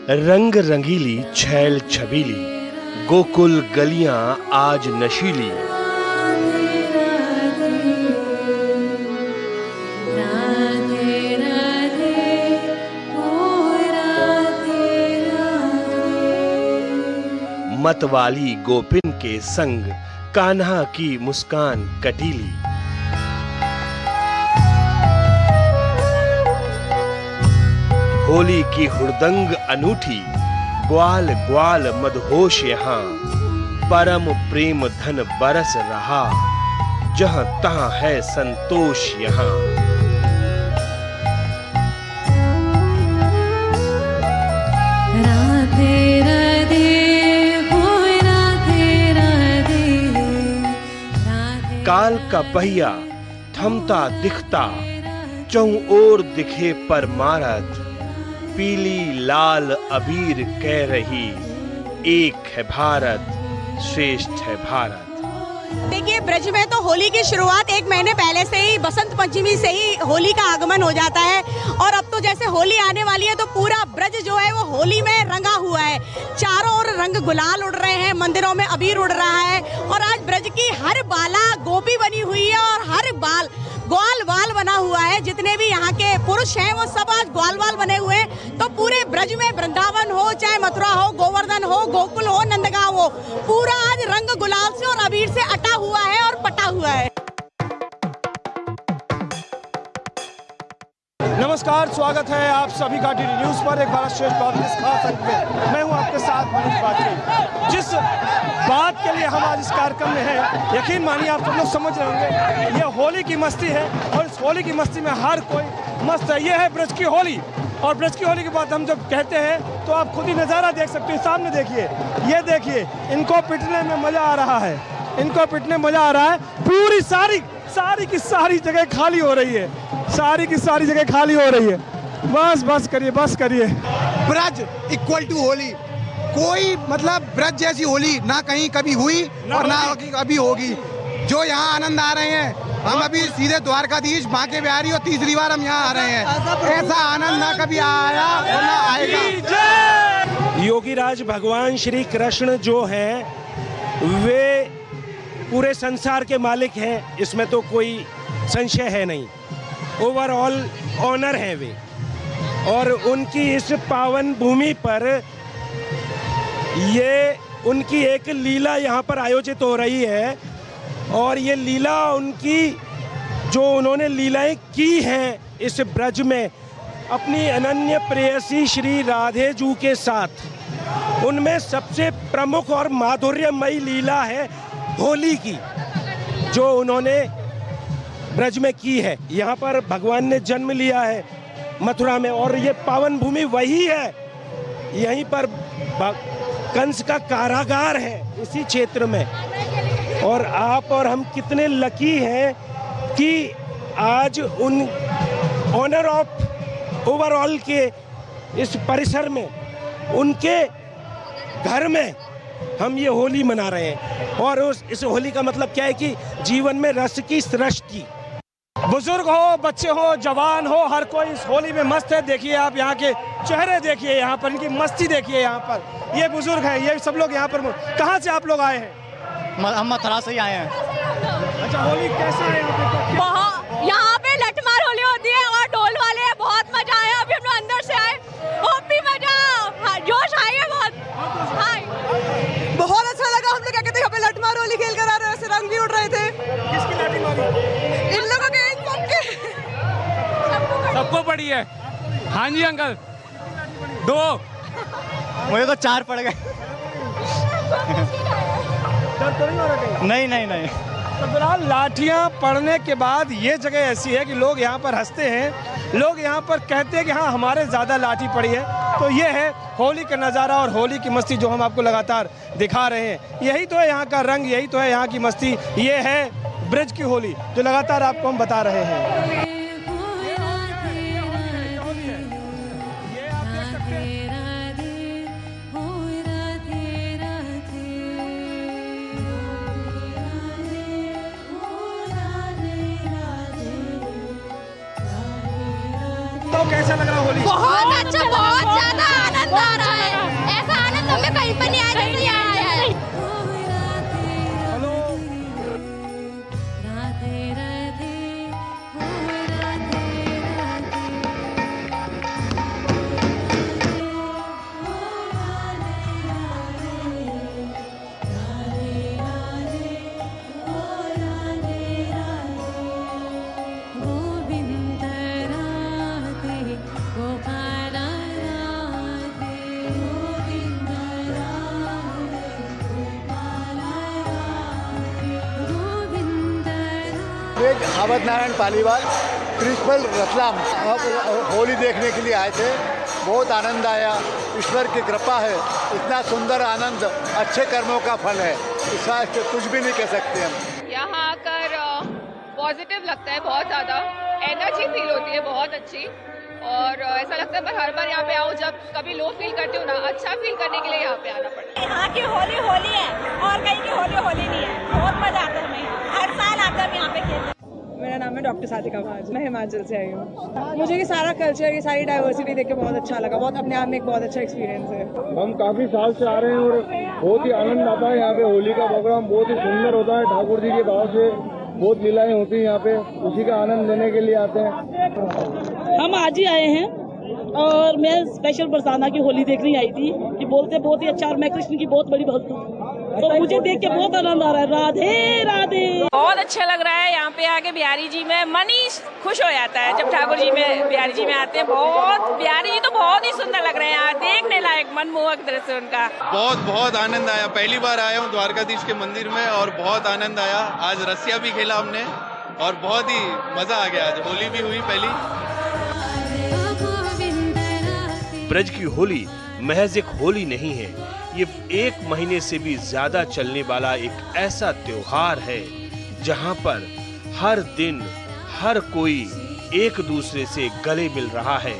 रंग रंगीली छैल छबीली, गोकुल गलियां आज नशीली। मतवाली गोपिन के संग कान्हा की मुस्कान कटीली। होली की हुड़दंग अनूठी, ग्वाल ग्वाल मदहोश यहाँ। परम प्रेम धन बरस रहा, जहां तहां है संतोष यहाँ। काल का पहिया थमता दिखता, चौं ओर दिखे परमारथ। पीली लाल अबीर कह रही, एक है भारत, श्रेष्ठ है भारत। देखिए, ब्रज में तो होली की शुरुआत 1 महीने पहले से ही बसंत पंचमी से ही होली का आगमन हो जाता है। और अब तो जैसे होली आने वाली है तो पूरा ब्रज जो है वो होली में रंगा हुआ है। चारों ओर रंग गुलाल उड़ रहे हैं, मंदिरों में अबीर उड़ रहा है। और आज ब्रज की हर बाला गोपी बनी हुई है और हर बाल ग्वाल बाल बना हुआ है। जितने भी यहाँ के पुरुष हैं वो सब आज ग्वाल बाल बने हुए हैं। तो पूरे ब्रज में वृंदावन हो, चाहे मथुरा हो, गोवर्धन हो, गोकुल हो, नंदगांव हो, पूरा आज रंग गुलाल से और अबीर से अटा हुआ है और पटा हुआ है। नमस्कार, स्वागत है आप सभी का डीडी न्यूज पर। एक भारत श्रेष्ठ भारत इस खास अंक में मैं हूं आपके साथ मनोज बाजपेयी। जिस बात के लिए हम आज इस कार्यक्रम में हैं, यकीन मानिए आप सब लोग समझ रहे होंगे, ये होली की मस्ती है। और इस होली की मस्ती में हर कोई मस्त है। ये है ब्रज की होली। और ब्रज की होली की बात हम जब कहते हैं तो आप खुद ही नज़ारा देख सकते हैं। सामने देखिए, ये देखिए, इनको पिटने में मजा आ रहा है, इनको पिटने में मजा आ रहा है। पूरी सारी की सारी जगह खाली हो रही है, सारी की सारी जगह खाली हो रही है। बस करिए, बस करिए। Braj equal to Holi. कोई मतलब ब्रज जैसी होली ना कहीं कभी हुई और ना अभी होगी। जो यहाँ आनंद आ रहे हैं, हम अभी सीधे द्वारकाधीश बांके बिहारी और तीसरी बार हम यहाँ आ रहे हैं। ऐसा आनंद ना कभी आया और ना आएगा। योगीराज भगवान श्री कृष्ण जो हैं वे पूरे संसार के मालिक हैं, इसमें तो कोई संशय है नहीं। ओवरऑल ऑनर हैं वे। और उनकी इस पावन भूमि पर ये उनकी एक लीला यहाँ पर आयोजित हो रही है। और ये लीला उनकी जो उन्होंने लीलाएं की हैं इस ब्रज में अपनी अनन्य प्रेयसी श्री राधे जू के साथ, उनमें सबसे प्रमुख और माधुर्यमयी लीला है होली की, जो उन्होंने ब्रज में की है। यहाँ पर भगवान ने जन्म लिया है मथुरा में, और ये पावन भूमि वही है। यहीं पर कंस का कारागार है इसी क्षेत्र में। और आप और हम कितने लकी हैं कि आज उन ऑनर ऑफ ओवरऑल के इस परिसर में, उनके घर में हम ये होली मना रहे हैं। और इस होली का मतलब क्या है कि जीवन में रस की सृष्टि। बुजुर्ग हो, बच्चे हो, जवान हो, हर कोई इस होली में मस्त है। देखिए आप यहाँ के चेहरे देखिए, यहाँ पर इनकी मस्ती देखिए। यहाँ पर ये बुजुर्ग हैं, ये सब लोग यहाँ पर। कहाँ से आप लोग आए हैं? हम मथुरा से ही आए हैं। अच्छा, होली कैसा है यहाँ पे? यहाँ पे लठमार होली होती है और ढोल वाले हैं, बहुत मजा आया। अभी हम लोग अंदर से आए, भी मजा, जोश आई है बहुत। बहुत अच्छा लगा। हम लोग क्या कहते हैं, यहाँ पे लठमार होली खेल कर आ रहे हैं, रंग भी उड़ रहे थे। किसकी लाठी मारी? इन लोगों के, सबको पड़ी है। हाँ जी अंकल, 2 मुझे तो 4 पड़ गए। नहीं। तो फिलहाल लाठियां पड़ने के बाद ये जगह ऐसी है कि लोग यहाँ पर हंसते हैं, लोग यहाँ पर कहते हैं कि हाँ हमारे ज़्यादा लाठी पड़ी है। तो ये है होली का नज़ारा और होली की मस्ती जो हम आपको लगातार दिखा रहे हैं। यही तो है यहाँ का रंग, यही तो है यहाँ की मस्ती। ये है ब्रज की होली जो लगातार आपको हम बता रहे हैं। तो कैसा लग रहा होली? बहुत अच्छा, बहुत ज्यादा आनंद आ रहा है। ऐसा आनंद हमें कहीं पर नहीं आया जैसे यहाँ आया है। अवध नारायण पालीवाल प्रिंसिपल रतलाम होली देखने के लिए आए थे। बहुत आनंद आया। ईश्वर की कृपा है। इतना सुंदर आनंद अच्छे कर्मों का फल है। इसका कुछ भी नहीं कह सकते हम। यहाँ आकर पॉजिटिव लगता है, बहुत ज़्यादा एनर्जी फील होती है, बहुत अच्छी। और ऐसा लगता है पर हर बार यहाँ पे आओ, जब कभी लो फील करती हूँ ना, अच्छा फील करने के लिए यहाँ पे आना पड़ता है। यहाँ की होली होली है और कहीं की होली नहीं है। बहुत मजा आता है हमें, हर साल आकर यहाँ पे खेलते हैं। मेरा नाम है डॉक्टर सादिका महाजन, मैं हिमाचल से आई हूँ। मुझे ये सारा कल्चर, ये सारी डाइवर्सिटी देख के बहुत अच्छा लगा। बहुत अपने आप में एक बहुत अच्छा एक्सपीरियंस है। हम काफी साल से आ रहे हैं और बहुत ही आनंद आता है। यहाँ पे होली का प्रोग्राम बहुत ही सुंदर होता है। ठाकुर जी के भाव से बहुत लीलाएं होती हैं यहाँ पे, उसी का आनंद लेने के लिए आते हैं। हम आज ही आए हैं और मैं स्पेशल बरसाना की होली देखने आई थी। कि बोलते बहुत ही अच्छा, और मैं कृष्ण की बहुत बड़ी भक्त हूँ, तो मुझे देख के बहुत आनंद आ रहा है। राधे राधे। बहुत अच्छा लग रहा है यहाँ पे आके। बिहारी जी में मन ही खुश हो जाता है जब ठाकुर जी में, बिहारी जी में आते हैं। बहुत बिहारी जी तो बहुत ही सुंदर लग रहे हैं यहाँ, देखने लायक मनमोहक दृश्य उनका। बहुत आनंद आया। पहली बार आया हूँ द्वारकाधीश के मंदिर में और बहुत आनंद आया। आज रसिया भी खेला हमने और बहुत ही मजा आ गया। आज होली भी हुई पहली। ब्रज की होली महज एक होली नहीं है, ये 1 महीने से भी ज्यादा चलने वाला एक ऐसा त्योहार है जहां पर हर दिन हर कोई एक दूसरे से गले मिल रहा है।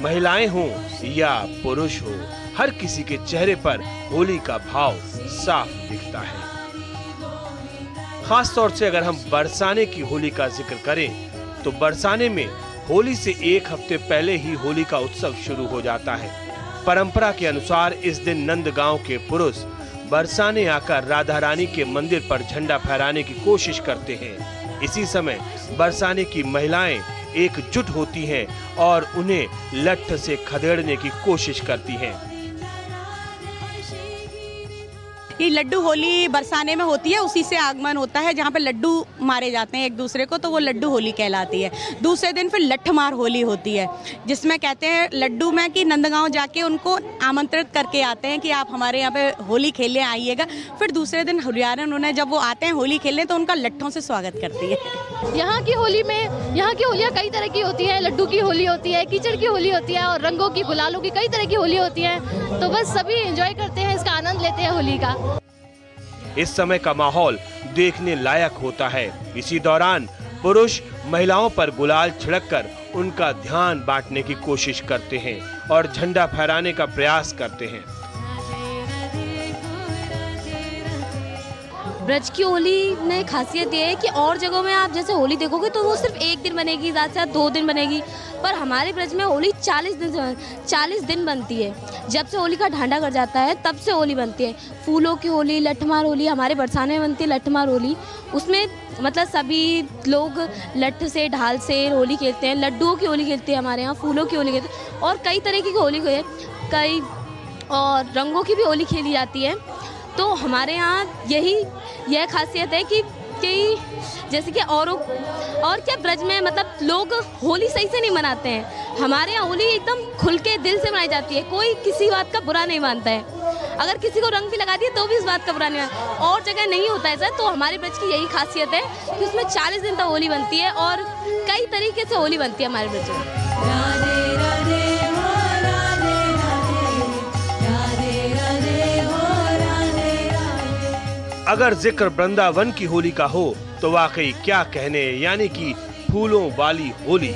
महिलाएं हो या पुरुष हो, हर किसी के चेहरे पर होली का भाव साफ दिखता है। खास तौर से अगर हम बरसाने की होली का जिक्र करें तो बरसाने में होली से 1 हफ्ते पहले ही होली का उत्सव शुरू हो जाता है। परंपरा के अनुसार इस दिन नंदगांव के पुरुष बरसाने आकर राधा रानी के मंदिर पर झंडा फहराने की कोशिश करते हैं। इसी समय बरसाने की महिलाएं एकजुट होती हैं और उन्हें लठ से खदेड़ने की कोशिश करती हैं। ये लड्डू होली बरसाने में होती है, उसी से आगमन होता है जहाँ पे लड्डू मारे जाते हैं एक दूसरे को, तो वो लड्डू होली कहलाती है। दूसरे दिन फिर लठमार होली होती है, जिसमें कहते हैं लड्डू में कि नंदगांव जाके उनको आमंत्रित करके आते हैं कि आप हमारे यहाँ पे होली खेलने आइएगा। फिर दूसरे दिन हुरियारन उन्हें जब वो आते हैं होली खेलने तो उनका लट्ठों से स्वागत करती है। यहाँ की होलियाँ कई तरह की होती है। लड्डू की होली होती है, कीचड़ की होली होती है और रंगों की, गुलालों की, कई तरह की होली होती है। तो बस सभी एंजॉय करते हैं, इसका आनंद लेते हैं होली का। इस समय का माहौल देखने लायक होता है। इसी दौरान पुरुष महिलाओं पर गुलाल छिड़ककर उनका ध्यान बांटने की कोशिश करते हैं और झंडा फहराने का प्रयास करते हैं। ब्रज की होली में खासियत ये है कि और जगहों में आप जैसे होली देखोगे तो वो सिर्फ 1 दिन बनेगी, ज़्यादा से ज़्यादा 2 दिन बनेगी, पर हमारे ब्रज में होली 40 दिन बनती है। जब से होली का ढांडा कर जाता है तब से होली बनती है। फूलों की होली, लठमार होली हमारे बरसाने में बनती है। लठमार होली उसमें मतलब सभी लोग लठ से, ढाल से होली खेलते हैं। लड्डुओं की होली खेलते हैं हमारे यहाँ, फूलों की होली खेलते हैं और कई तरह की होली है, कई और रंगों की भी होली खेली जाती है। तो हमारे यहाँ यह खासियत है कि जैसे कि और क्या ब्रज में मतलब लोग होली सही से नहीं मनाते हैं। हमारे यहाँ होली एकदम खुल के दिल से मनाई जाती है, कोई किसी बात का बुरा नहीं मानता है। अगर किसी को रंग भी लगा दिए तो भी इस बात का बुरा नहीं मानता। और जगह नहीं होता है सर। तो हमारे ब्रज की यही खासियत है कि उसमें 40 दिन तक होली बनती है और कई तरीके से होली बनती है हमारे ब्रज में। अगर जिक्र वृंदावन की होली का हो तो वाकई क्या कहने, यानी कि फूलों वाली होली।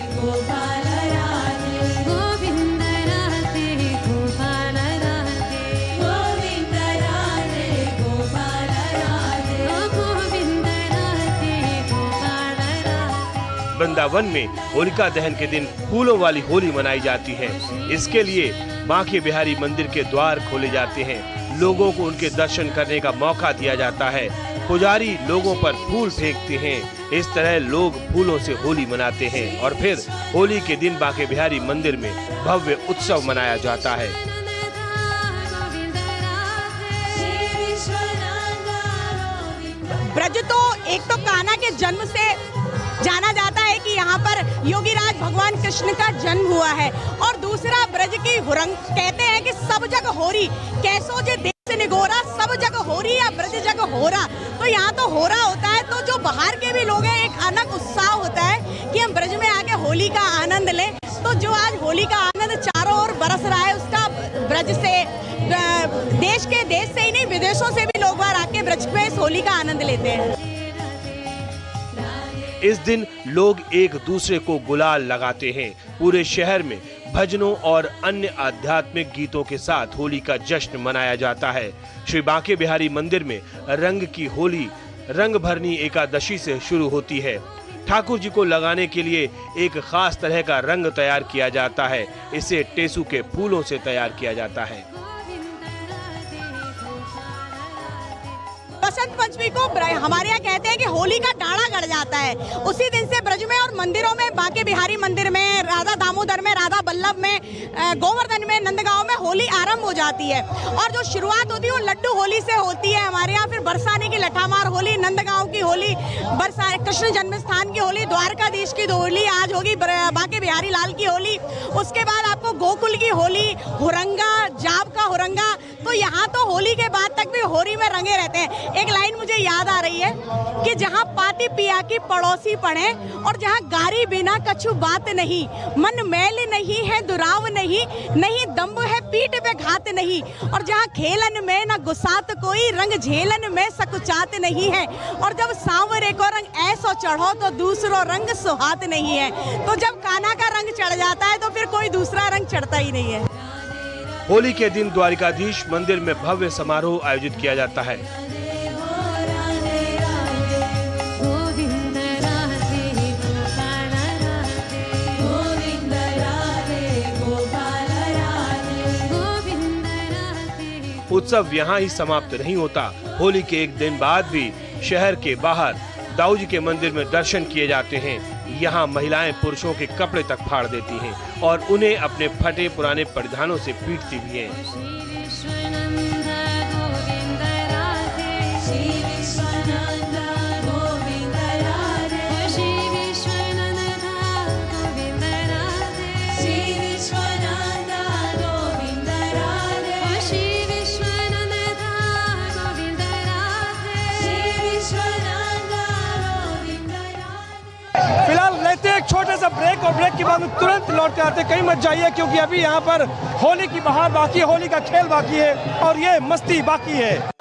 वृंदावन में होलिका दहन के दिन फूलों वाली होली मनाई जाती है। इसके लिए बांके बिहारी मंदिर के द्वार खोले जाते हैं, लोगों को उनके दर्शन करने का मौका दिया जाता है, पुजारी लोगों पर फूल फेंकते हैं। इस तरह लोग फूलों से होली मनाते हैं और फिर होली के दिन बांके बिहारी मंदिर में भव्य उत्सव मनाया जाता है। ब्रज तो एक तो कान्हा के जन्म से जाना जाता है कि यहाँ पर योगीराज भगवान कृष्ण का जन्म हुआ है, और दूसरा ब्रज की हुरंग कहते हैं कि सब जगह होरी, कैसो जे देश निगोरा, सब जगह होरी या ब्रज जगह होरा। तो यहाँ तो होरा होता है, तो जो बाहर के भी लोग हैं एक अलग उत्साह होता है कि हम ब्रज में आके होली का आनंद लें। तो जो आज होली का आनंद चारों ओर बरस रहा है, उसका ब्रज से देश से ही नहीं विदेशों से भी लोग बाहर आके ब्रज में इस होली का आनंद लेते हैं। इस दिन लोग एक दूसरे को गुलाल लगाते हैं। पूरे शहर में भजनों और अन्य आध्यात्मिक गीतों के साथ होली का जश्न मनाया जाता है। श्री बांके बिहारी मंदिर में रंग की होली रंग भरनी एकादशी से शुरू होती है। ठाकुर जी को लगाने के लिए एक खास तरह का रंग तैयार किया जाता है। इसे टेसू के फूलों से तैयार किया जाता है। बसंत पंचमी को हमारे यहाँ कहते हैं कि होली का डाढ़ा गड़ जाता है। उसी दिन से ब्रज में और मंदिरों में, बांके बिहारी मंदिर में, राधा दामोदर में, राधा बल्लभ में, गोवर्धन में, नंदगांव में होली आरंभ हो जाती है। और जो शुरुआत होती है वो लड्डू होली से होती है हमारे यहाँ। फिर बरसाने की लठामार होली, नंदगांव की होली, कृष्ण जन्म स्थान की होली, द्वारकाधीश की होली, आज होगी बांके बिहारी लाल की होली। उसके बाद आपको गोकुल की होली, हुरंगा, जाप का हुरंगा। तो यहाँ तो होली के बाद तक भी होली में रंगे रहते हैं। एक लाइन मुझे याद आ रही है कि जहाँ पाती पिया की पड़ोसी पढ़े, और जहाँ गारी बिना कछु बात नहीं, मन मैल नहीं है दुराव नहीं, नहीं दम्भ है पीठ पे घात नहीं, और जहाँ खेलन में न गुसात कोई, रंग झेलन में सकुचात नहीं है, और जब सांवरे को रंग ऐसो चढ़ो तो दूसरो रंग सुहात नहीं है। तो जब कान्हा का रंग चढ़ जाता है तो फिर कोई दूसरा रंग चढ़ता ही नहीं है। होली के दिन द्वारिकाधीश मंदिर में भव्य समारोह आयोजित किया जाता है। उत्सव यहाँ ही समाप्त नहीं होता। होली के एक दिन बाद भी शहर के बाहर दाऊ जी के मंदिर में दर्शन किए जाते हैं। यहाँ महिलाएं पुरुषों के कपड़े तक फाड़ देती हैं और उन्हें अपने फटे पुराने परिधानों से पीटती भी हैं। फिलहाल लेते हैं एक छोटे सा ब्रेक, और ब्रेक के बाद में तुरंत लौट के आते हैं। कहीं मत जाइए, क्योंकि अभी यहाँ पर होली की बहार बाकी है, होली का खेल बाकी है और ये मस्ती बाकी है।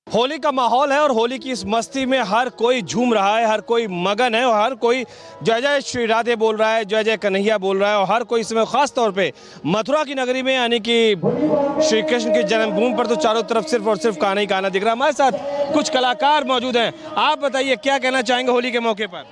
होली का माहौल है और होली की इस मस्ती में हर कोई झूम रहा है, हर कोई मगन है और हर कोई जय जय श्री राधे बोल रहा है, जय जय कन्हैया बोल रहा है। और हर कोई इसमें खास तौर पे मथुरा की नगरी में यानी कि श्री कृष्ण की जन्मभूमि पर तो चारों तरफ सिर्फ और सिर्फ कान्हा ही कान्हा दिख रहा है। हमारे साथ कुछ कलाकार मौजूद हैं। आप बताइए क्या कहना चाहेंगे होली के मौके पर?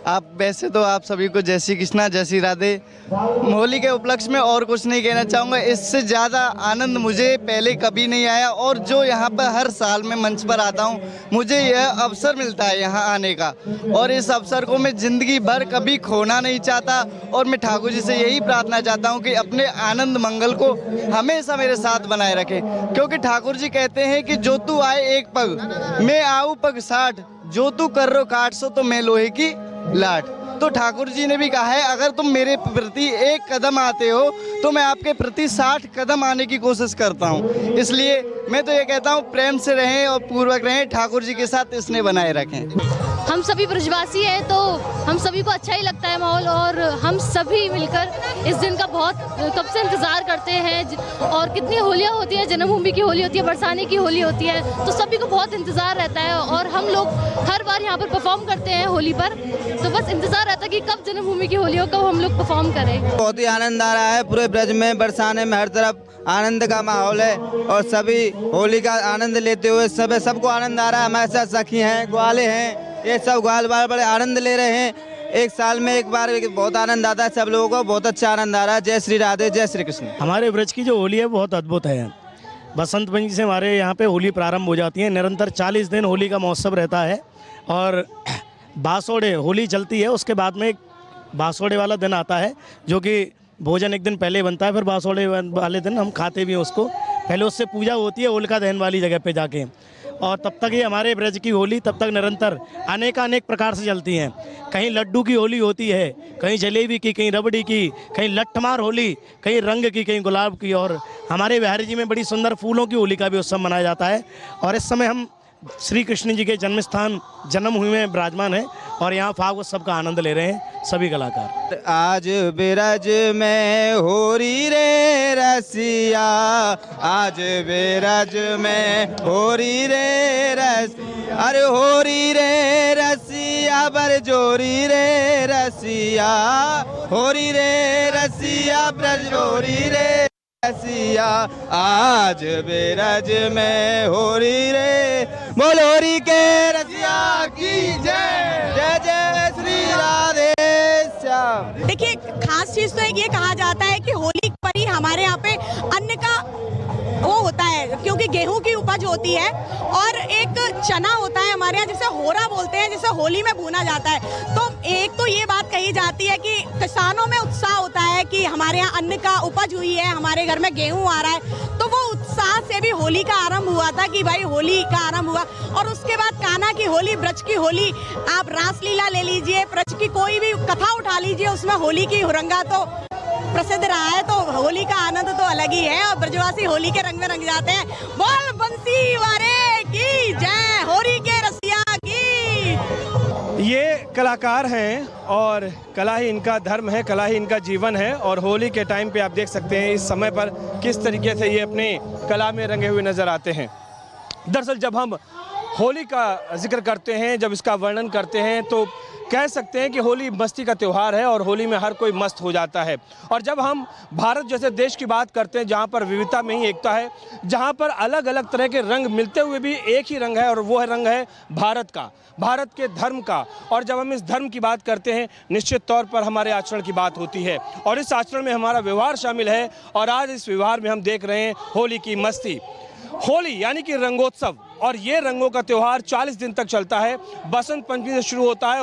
आप वैसे तो आप सभी को जय श्री कृष्णा, जय श्री राधे। होली के उपलक्ष्य में और कुछ नहीं कहना चाहूँगा। इससे ज़्यादा आनंद मुझे पहले कभी नहीं आया, और जो यहाँ पर हर साल मैं मंच पर आता हूँ, मुझे यह अवसर मिलता है यहाँ आने का, और इस अवसर को मैं ज़िंदगी भर कभी खोना नहीं चाहता। और मैं ठाकुर जी से यही प्रार्थना चाहता हूँ कि अपने आनंद मंगल को हमेशा मेरे साथ बनाए रखें, क्योंकि ठाकुर जी कहते हैं कि जो तू आए एक पग, मैं आऊँ पग 60, जो तू कर रो काट सो तो मैं लोहे की लाट। तो ठाकुर जी ने भी कहा है, अगर तुम मेरे प्रति एक कदम आते हो तो मैं आपके प्रति 60 कदम आने की कोशिश करता हूँ। इसलिए मैं तो ये कहता हूँ, प्रेम से रहें और पूर्वक रहें, ठाकुर जी के साथ इसने बनाए रखें। हम सभी ब्रजवासी हैं तो हम सभी को अच्छा ही लगता है माहौल, और हम सभी मिलकर इस दिन का बहुत कब से इंतज़ार करते हैं। और कितनी होलियाँ होती हैं, जन्मभूमि की होली होती है, बरसाने की होली होती है, तो सभी को बहुत इंतज़ार रहता है। और हम लोग हर बार यहाँ पर परफॉर्म करते हैं होली पर, तो बस इंतज़ार रहता है कि कब जन्मभूमि की होली हो, कब हम लोग परफॉर्म करें। बहुत ही आनंद आ रहा है। पूरे ब्रज में, बरसाने में, हर तरफ आनंद का माहौल है, और सभी होली का आनंद लेते हुए सबको आनंद आ रहा है। हमारे साथ सखी हैं, ग्वाले हैं, ये सब ग्वाल बार बड़े आनंद ले रहे हैं। एक साल में एक बार बहुत आनंद आता है, सब लोगों को बहुत अच्छा आनंद आ रहा है। जय श्री राधे, जय श्री कृष्ण। हमारे ब्रज की जो होली है बहुत अद्भुत है। बसंत पंचमी से हमारे यहाँ पे होली प्रारंभ हो जाती है। निरंतर 40 दिन होली का महोत्सव रहता है, और बासोड़े होली चलती है, उसके बाद में एक बासोड़े वाला दिन आता है, जो कि भोजन एक दिन पहले बनता है, फिर बासोड़े वाले दिन हम खाते भी हैं उसको। पहले उससे पूजा होती है होलिका दहन वाली जगह पे जाके, और तब तक ये हमारे ब्रज की होली तब तक निरंतर अनेक प्रकार से चलती हैं। कहीं लड्डू की होली होती है, कहीं जलेबी की, कहीं रबड़ी की, कहीं लट्ठमार होली, कहीं रंग की, कहीं गुलाब की, और हमारे बिहारी जी में बड़ी सुंदर फूलों की होली का भी उत्सव मनाया जाता है। और इस समय हम श्री कृष्ण जी के जन्म स्थान जन्मभूमि में विराजमान हैं, और यहाँ फाग उत्सव का आनंद ले रहे हैं सभी कलाकार। आज बिरज में होरी रे रसिया, आज बिरज में होरी रे रसिया, अरे होरी रे रसिया, बरजोरी रे रसिया, होरी रे रसिया, ब्रजोरी रे रसिया, आज बिरज में होरी रे, बोलोरी के रसिया की जय, जय जय श्री राधे श्याम। देखिए, खास चीज तो एक ये कहा जाता है कि होली पर ही हमारे यहाँ पे अन्न का वो होता है, क्योंकि गेहूं की उपज होती है, और एक चना होता है हमारे यहाँ जिसे होरा बोलते हैं, जिसे होली में भूना जाता है। तो एक तो ये बात कही जाती है कि किसानों में उत्साह होता है कि हमारे यहाँ अन्न का उपज हुई है, हमारे घर में गेहूं आ रहा है, तो वो उत्साह से भी होली का आरंभ हुआ था कि भाई होली का आरंभ हुआ। और उसके बाद कान्हा की होली, ब्रज की होली, आप रासलीला ले लीजिए, ब्रज की कोई भी कथा उठा लीजिए, उसमें होली की हुरंगा तो प्रसिद्ध रहा है। तो होली का आनंद तो अलग ही है, और ब्रजवासी होली के रंग में रंग जाते हैं। बोल बंसी वारे की जय, होली के रसिया की। ये कलाकार हैं, और कला ही इनका धर्म है, कला ही इनका जीवन है। और होली के टाइम पे आप देख सकते हैं इस समय पर किस तरीके से ये अपने कला में रंगे हुए नजर आते हैं। दरअसल जब हम होली का जिक्र करते हैं, जब इसका वर्णन करते हैं, तो कह सकते हैं कि होली मस्ती का त्यौहार है, और होली में हर कोई मस्त हो जाता है। और जब हम भारत जैसे देश की बात करते हैं, जहाँ पर विविधता में ही एकता है, जहाँ पर अलग अलग तरह के रंग मिलते हुए भी एक ही रंग है, और वो रंग है भारत का, भारत के धर्म का। और जब हम इस धर्म की बात करते हैं, निश्चित तौर पर हमारे आचरण की बात होती है, और इस आचरण में हमारा व्यवहार शामिल है। और आज इस व्यवहार में हम देख रहे हैं होली की मस्ती। होली यानी कि रंगोत्सव, और ये रंगों का त्यौहार 40 दिन तक चलता है। बसंत पंचमी से शुरू होता है,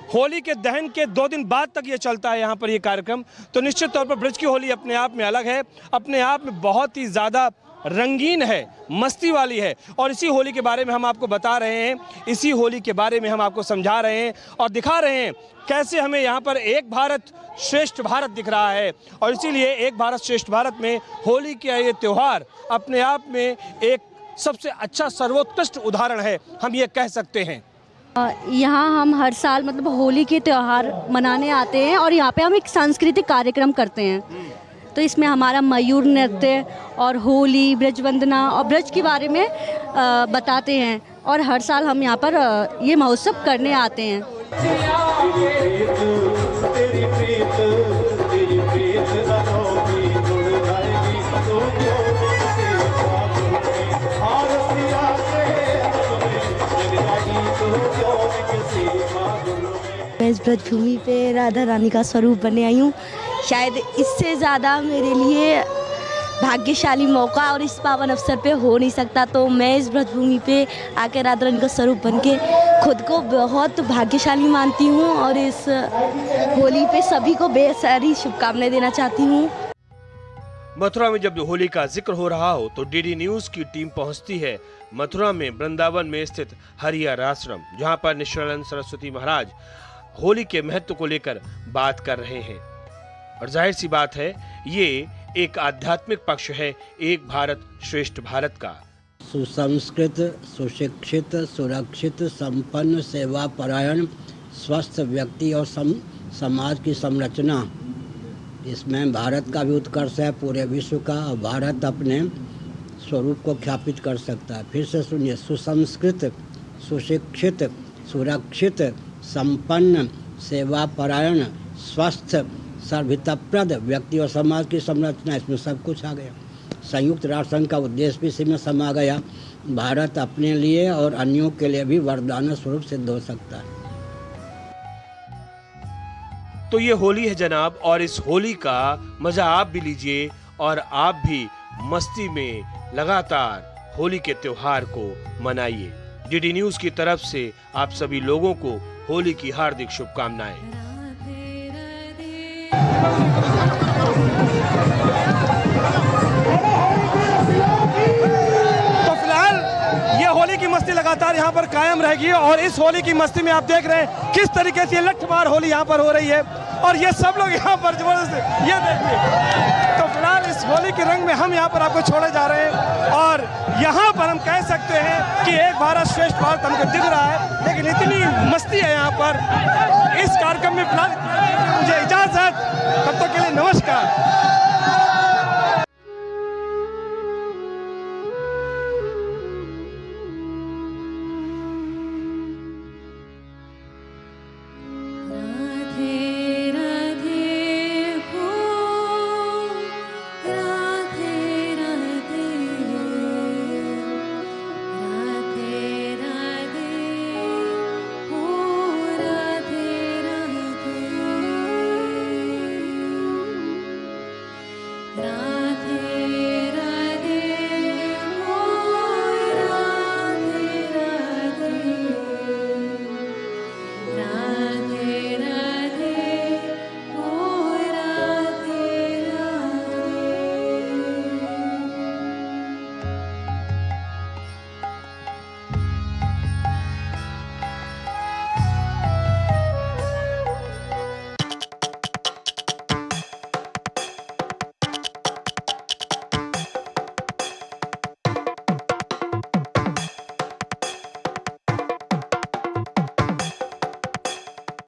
होली के दहन के 2 दिन बाद तक ये चलता है यहाँ पर ये कार्यक्रम। तो निश्चित तौर पर ब्रज की होली अपने आप में अलग है, अपने आप में बहुत ही ज़्यादा रंगीन है, मस्ती वाली है। और इसी होली के बारे में हम आपको बता रहे हैं, इसी होली के बारे में हम आपको समझा रहे हैं और दिखा रहे हैं कैसे हमें यहाँ पर एक भारत श्रेष्ठ भारत दिख रहा है। और इसीलिए एक भारत श्रेष्ठ भारत में होली का ये त्यौहार अपने आप में एक सबसे अच्छा सर्वोत्कृष्ट उदाहरण है, हम ये कह सकते हैं। यहाँ हम हर साल मतलब होली के त्यौहार मनाने आते हैं, और यहाँ पे हम एक सांस्कृतिक कार्यक्रम करते हैं। तो इसमें हमारा मयूर नृत्य और होली, ब्रज वंदना और ब्रज के बारे में बताते हैं, और हर साल हम यहाँ पर ये महोत्सव करने आते हैं। मैं इस ब्रजभूमि पे राधा रानी का स्वरूप बनने आई हूँ। शायद इससे ज़्यादा मेरे लिए भाग्यशाली मौका और इस पावन अवसर पे हो नहीं सकता। तो मैं इस ब्रजभूमि पे आकर राधा रानी का स्वरूप बन के खुद को बहुत भाग्यशाली मानती हूँ और इस होली पे सभी को बेसारी शुभकामनाएं देना चाहती हूँ। मथुरा में जब होली का जिक्र हो रहा हो तो डीडी न्यूज की टीम पहुंचती है मथुरा में वृंदावन में स्थित हरिहर आश्रम, जहां पर निश्चलानंद सरस्वती महाराज होली के महत्व को लेकर बात कर रहे हैं। और जाहिर सी बात है, ये एक आध्यात्मिक पक्ष है एक भारत श्रेष्ठ भारत का। सुसंस्कृत, सुशिक्षित, सुरक्षित, संपन्न, सेवा परायण, स्वस्थ व्यक्ति और समाज की संरचना, इसमें भारत का भी उत्कर्ष है, पूरे विश्व का। और भारत अपने स्वरूप को ख्यापित कर सकता है। फिर से सुनिए, सुसंस्कृत, सुशिक्षित, सुरक्षित, संपन्न, सेवा परायण, स्वस्थ, सर्वहितप्रद व्यक्ति और समाज की संरचना, इसमें सब कुछ आ गया। संयुक्त राष्ट्र संघ का उद्देश्य भी इसी में समा गया। भारत अपने लिए और अन्यों के लिए भी वरदान स्वरूप सिद्ध हो सकता है। तो ये होली है जनाब, और इस होली का मजा आप भी लीजिए और आप भी मस्ती में लगातार होली के त्योहार को मनाइए। डीडी न्यूज की तरफ से आप सभी लोगों को होली की हार्दिक शुभकामनाएं। तो फिलहाल ये होली की मस्ती लगातार यहाँ पर कायम रहेगी और इस होली की मस्ती में आप देख रहे हैं किस तरीके से लठमार होली यहाँ पर हो रही है और ये सब लोग यहाँ पर जबरदस्त, ये देखिए। तो फिलहाल इस होली के रंग में हम यहाँ पर आपको छोड़े जा रहे हैं और यहाँ पर हम कह सकते हैं कि एक भारत श्रेष्ठ भारत हमको दिख रहा है, लेकिन इतनी मस्ती है यहाँ पर इस कार्यक्रम में। फिलहाल